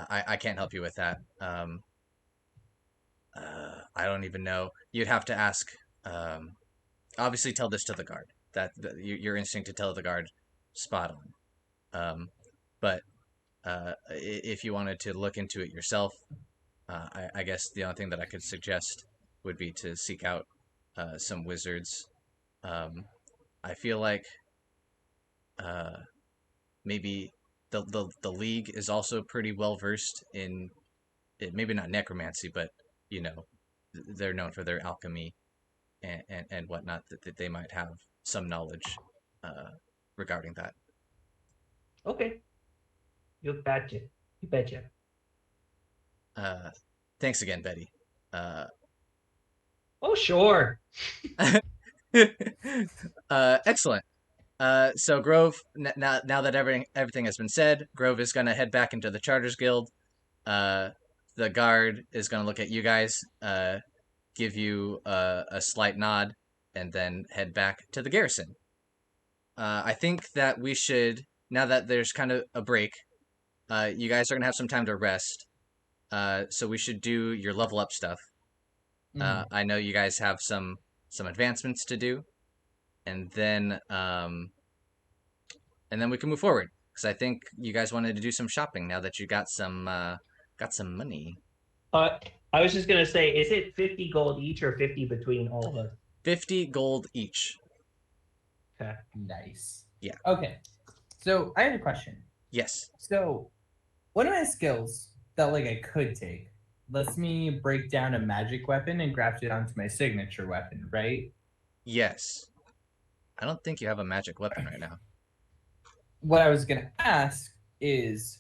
I can't help you with that. I don't even know. You'd have to ask. Obviously, tell this to the guard. Your instinct to tell the guard, spot on. But if you wanted to look into it yourself, I guess the only thing that I could suggest would be to seek out some wizards. I feel like maybe the league is also pretty well versed in it, maybe not necromancy, but they're known for their alchemy and whatnot. That they might have some knowledge regarding that. Okay. You betcha. You betcha. Thanks again, Betty. Oh, sure. Excellent. So Grove, now that everything has been said, Grove is gonna head back into the Charters Guild. The guard is gonna look at you guys, give you a slight nod, and then head back to the garrison. I think that we should, now that there's kind of a break, you guys are gonna have some time to rest. So we should do your level up stuff. I know you guys have some advancements to do, and then we can move forward. Because I think you guys wanted to do some shopping now that you got some money. I was just gonna say, is it 50 gold each or 50 between all of us? 50 gold each. Okay. Nice. Yeah. Okay. So I have a question. Yes. So one of my skills that I could take lets me break down a magic weapon and graft it onto my signature weapon, right? Yes. I don't think you have a magic weapon right now. What I was gonna ask is,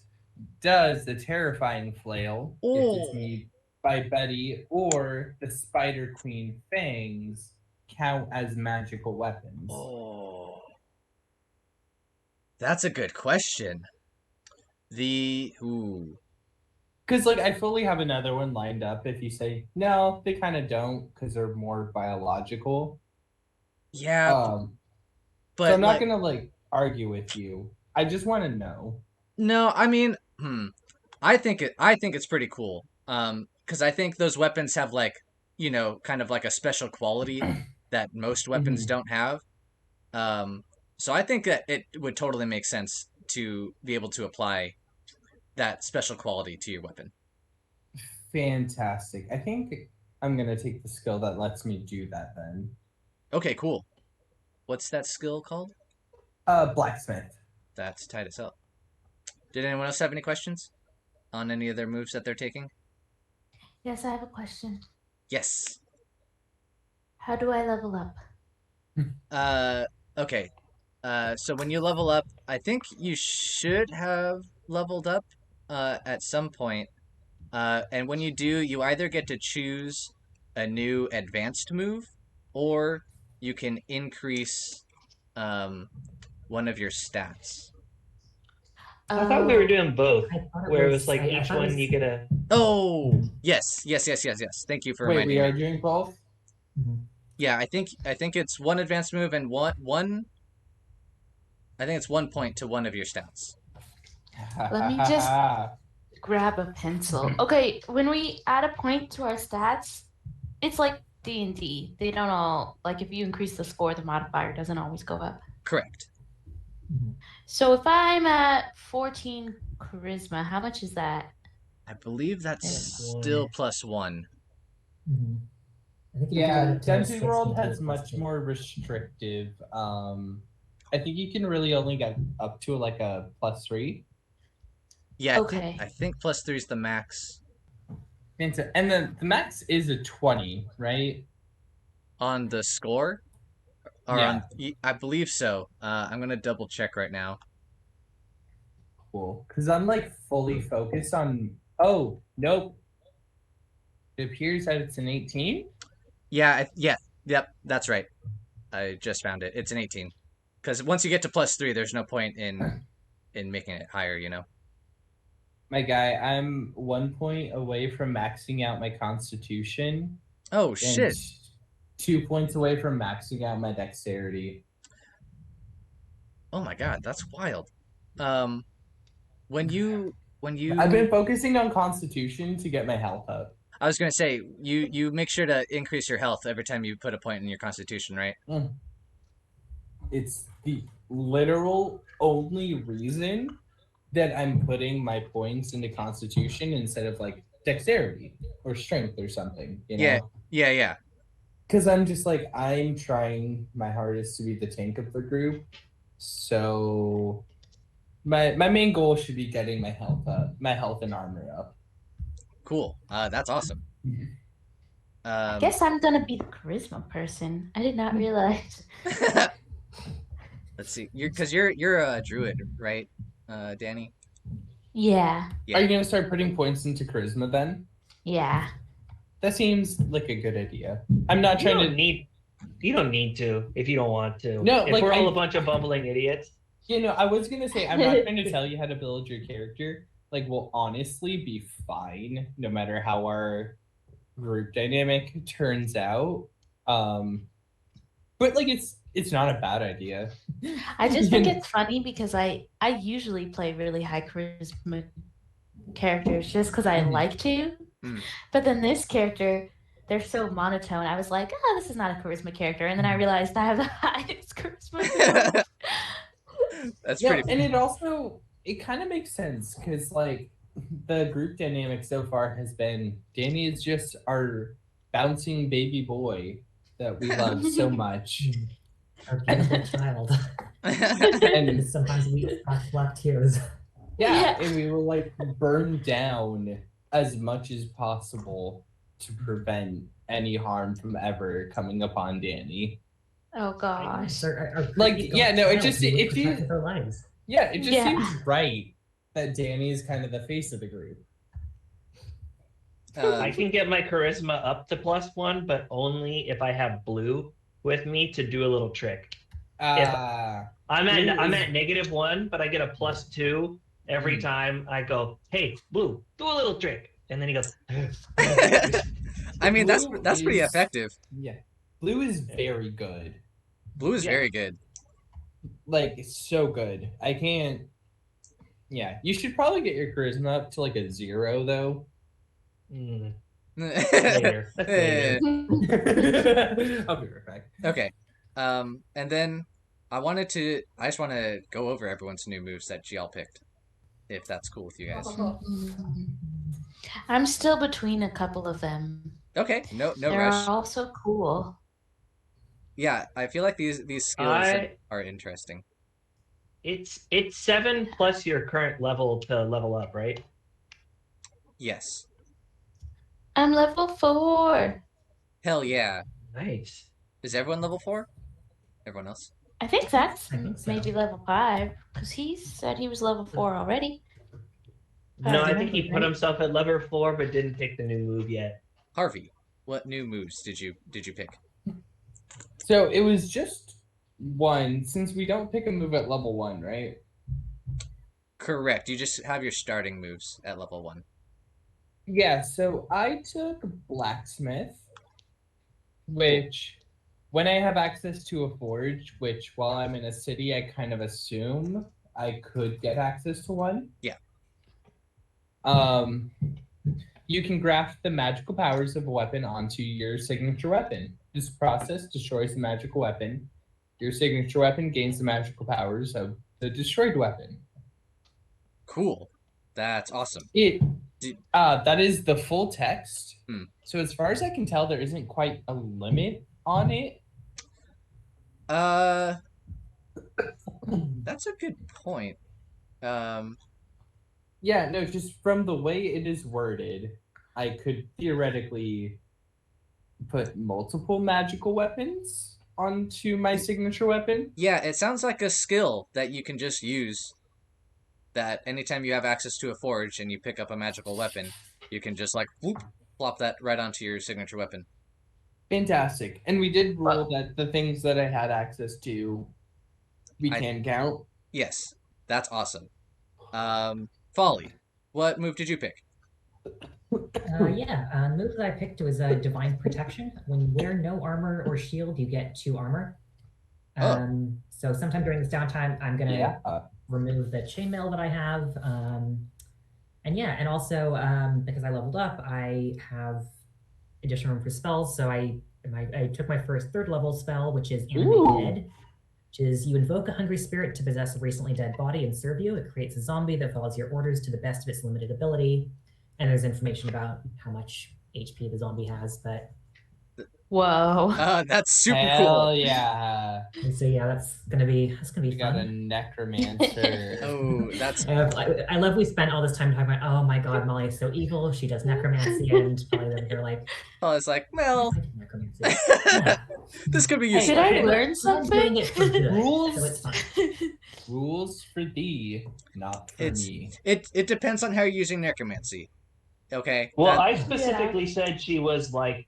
does the terrifying flail, gifted to me by Betty, or the Spider Queen fangs count as magical weapons? Oh, that's a good question. Because I fully have another one lined up. If you say no, they kind of don't because they're more biological. Yeah. But so I'm not gonna argue with you. I just want to know. No, I mean, I think it's pretty cool. Because I think those weapons have kind of a special quality that most weapons don't have. So I think that it would totally make sense to be able to apply that special quality to your weapon. Fantastic. I think I'm gonna take the skill that lets me do that then. Okay, cool. What's that skill called? Blacksmith. That's tight as hell. Did anyone else have any questions on any of their moves that they're taking? Yes, I have a question. Yes. How do I level up? Okay. So when you level up, I think you should have leveled up at some point. And when you do, you either get to choose a new advanced move, or you can increase one of your stats. I thought we were doing both, where it was each one you get a... Oh, yes. Thank you for reminding me. Wait, we are doing both? Yeah, I think it's one advanced move and one. I think it's 1 point to one of your stats. Let me just grab a pencil. Okay, when we add a point to our stats, it's like D&D. They don't all, if you increase the score, the modifier doesn't always go up. Correct. So if I'm at 14 charisma, how much is that? I believe that's still +1. Mm-hmm. Yeah, Dungeon World has much more restrictive. I think you can really only get up to a +3. Yeah, okay. I think +3 is the max. And the max is a 20, right? On the score? Or yeah. I believe so. I'm gonna double check right now. Cool. Because I'm fully focused on. Oh, nope. It appears that it's an 18. Yeah, yep, that's right. I just found it. It's an 18. Because once you get to +3, there's no point in making it higher, My guy, I'm 1 point away from maxing out my Constitution. Oh, shit. 2 points away from maxing out my Dexterity. Oh my god, that's wild. When you when you I've been focusing on Constitution to get my health up. I was gonna say you make sure to increase your health every time you put a point in your Constitution, right? It's the literal only reason that I'm putting my points into Constitution instead of like Dexterity or Strength or something. You know? Yeah. Because I'm just like, I'm trying my hardest to be the tank of the group. So my main goal should be getting my health up, my health and armor up. Cool. That's awesome. I guess I'm gonna be the charisma person. I did not realize. Let's see. You're a druid, right, Danny? Yeah. Are you gonna start putting points into charisma then? Yeah. That seems like a good idea. I'm not trying to need. You don't need to if you don't want to. No, if like, we're all a bunch of bumbling idiots. You know, I was gonna say I'm not trying to tell you how to build your character. Like, we'll honestly be fine no matter how our group dynamic turns out. But like, it's not a bad idea. I just think it's funny because I usually play really high charisma characters just because I like to. But then this character, they're so monotone. I was like, oh, this is not a charisma character. And then I realized I have the highest charisma. That's Yeah, pretty. and it kind of makes sense because like the group dynamic so far has been Danny is just our bouncing baby boy that we love so much. Our beautiful child. And And sometimes we collect tears. yeah, and we will like burn down as much as possible to prevent any harm from ever coming upon Danny. Oh gosh. Like, yeah, no, it just it seems their lives. yeah, it just Yeah. seems right that Danny is kind of the face of the group. I can get my charisma up to +1, but only if I have Bleu with me to do a little trick. I'm at -1, but I get a +2 every time I go, hey, Bleu, do a little trick. And then he goes, I mean, that's Bleu pretty is- effective. Yeah. Blue is very good. Blue is Yeah. very good. Like, it's so good. I can't. Yeah, you should probably get your charisma up to like a 0, though. later. That's later. I'll be right back. Okay. And then I just want to go over everyone's new moves that GL picked, if that's cool with you guys. I'm still between a couple of them. Okay. No They're rush. all so cool. Yeah, I feel like these skills are interesting. It's 7 plus your current level to level up, right? Yes. I'm level 4. Hell yeah. Nice. Is everyone level 4? Everyone else? I think Zach's I think so. maybe level 5 because he said he was level 4 already. No, I Right. think he put himself at level 4, but didn't pick the new move yet. Harvey, what new moves did you pick? So it was just one, since we don't pick a move at level 1, right? Correct. You just have your starting moves at level 1. Yeah, so I took Blacksmith, which when I have access to a forge, which while I'm in a city, I kind of assume I could get access to one. Yeah. You can graft the magical powers of a weapon onto your signature weapon. This process destroys the magical weapon. Your signature weapon gains the magical powers of the destroyed weapon. Cool. That's awesome. That is the full text. Hmm. So as far as I can tell, there isn't quite a limit on it. That's a good point. Yeah, no, just from the way it is worded, I could theoretically put multiple magical weapons onto my signature weapon. Yeah, it sounds like a skill that you can just use. That anytime you have access to a forge and you pick up a magical weapon, you can just like whoop, plop that right onto your signature weapon. Fantastic. And we did rule that the things that I had access to, we can count. Yes, that's awesome. Folly, what move did you pick? The move that I picked was Divine Protection. When you wear no armor or shield, you get 2 armor. So sometime during this downtime, I'm gonna remove the chainmail that I have. And yeah, and also because I leveled up, I have additional room for spells. So I took my first third level spell, which is Animate Ooh. Dead, which is you invoke a hungry spirit to possess a recently dead body and serve you. It creates a zombie that follows your orders to the best of its limited ability. And there's information about how much HP the zombie has, but Whoa. That's super Hell cool. yeah. so yeah, that's gonna be We got a fun. necromancer. Oh, that's I love we spent all this time talking about, oh my god, Molly is so evil. She does necromancy, and Molly over here like, I was like, I well, like necromancy. Yeah. this could be Hey, useful. Did I hey, learn I'm something? doing it for good, Rules? so it's fine. Rules for thee, not for It's me. it depends on how you're using necromancy. Okay. Well, That- I specifically said she was like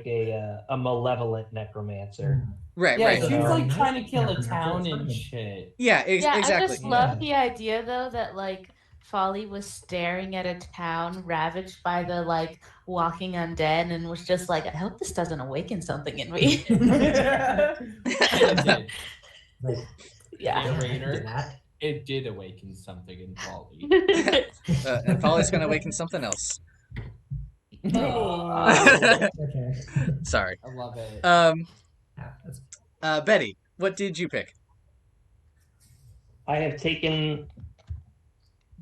a malevolent necromancer. right, Yeah, right. she's So- like trying to kill a Necromancer, town it's and fine. shit. Yeah, Yeah, I exactly. just love Yeah. the idea though that like Folly was staring at a town ravaged by the like walking undead and was just like, I hope this doesn't awaken something in me. And it did. Like, Yeah. I can do Rainer. that. It did awaken something in Folly. And Polly's gonna awaken something else. Okay. Sorry. I love it. Yeah, that's- Betty, what did you pick? I have taken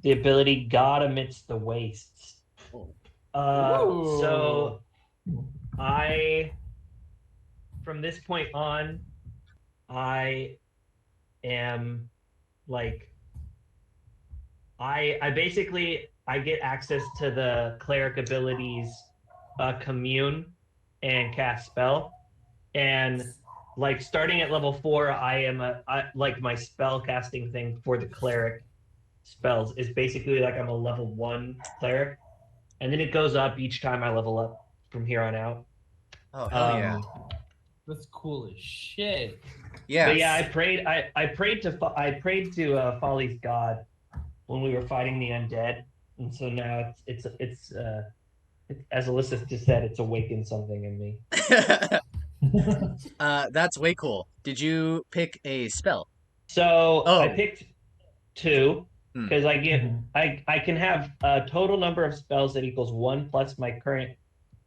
the ability God amidst the wastes. So I, from this point on, I am like, I basically I get access to the cleric abilities, commune, and cast spell, and like starting at level 4, I am like my spell casting thing for the cleric spells is basically like I'm a level 1 cleric, and then it goes up each time I level up from here on out. Oh hell yeah. That's cool as shit. Yeah. But yeah, I prayed to Folly's god when we were fighting the undead, and so now it's as Alyssa just said, it's awakened something in me. That's way cool. Did you pick a spell? So Oh. I picked 2 Hmm. because I get Mhm. I can have a total number of spells that equals 1 plus my current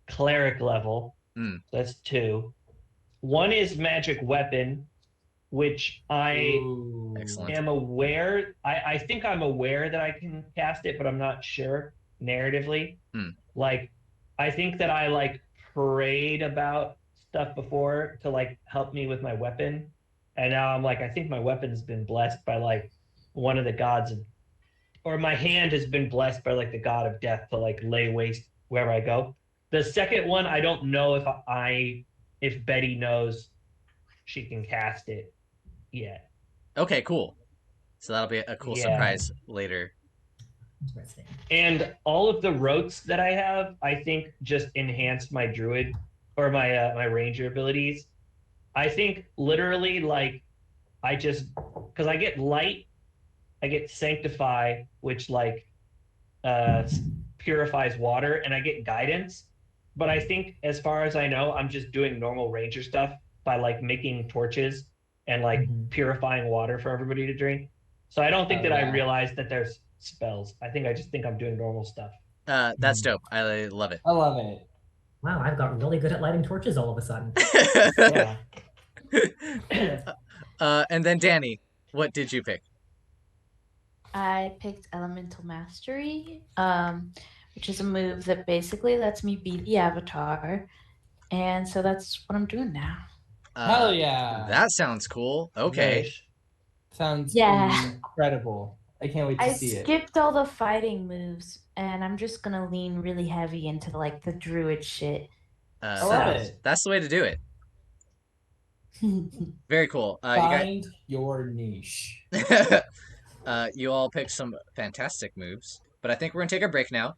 cleric level. Hmm. So that's 2. 1 is magic weapon, which I Ooh. Excellent. am aware. I think I'm aware that I can cast it, but I'm not sure narratively. Hmm. Like, I think that I like prayed about stuff before to like help me with my weapon, and now I'm like, I think my weapon's been blessed by like one of the gods, or my hand has been blessed by like the god of death to like lay waste wherever I go. The second one, I don't know if Betty knows she can cast it yet. Okay, cool. So that'll be a cool Yeah. surprise later. Interesting. And all of the rotes that I have, I think, just enhance my druid or my ranger abilities. I think literally, like, I just because I get light, I get sanctify, which like purifies water, and I get guidance. But I think, as far as I know, I'm just doing normal ranger stuff by like making torches and like Mhm. purifying water for everybody to drink. So I don't think that I yeah. realized that there's spells. I just think I'm doing normal stuff. That's dope. I love it. I love it. Wow, I've got really good at lighting torches all of a sudden. Yeah. And then Danny, what did you pick? I picked Elemental Mastery, which is a move that basically lets me be the avatar. And so that's what I'm doing now. Hell yeah. That sounds cool. Okay. Nice. Sounds Yeah. incredible. I can't wait to I see it. skipped all the fighting moves, and I'm just gonna lean really heavy into like the druid shit. I love it. That's the way to do it. Very cool. Find your niche. You all picked some fantastic moves, but I think we're gonna take a break now.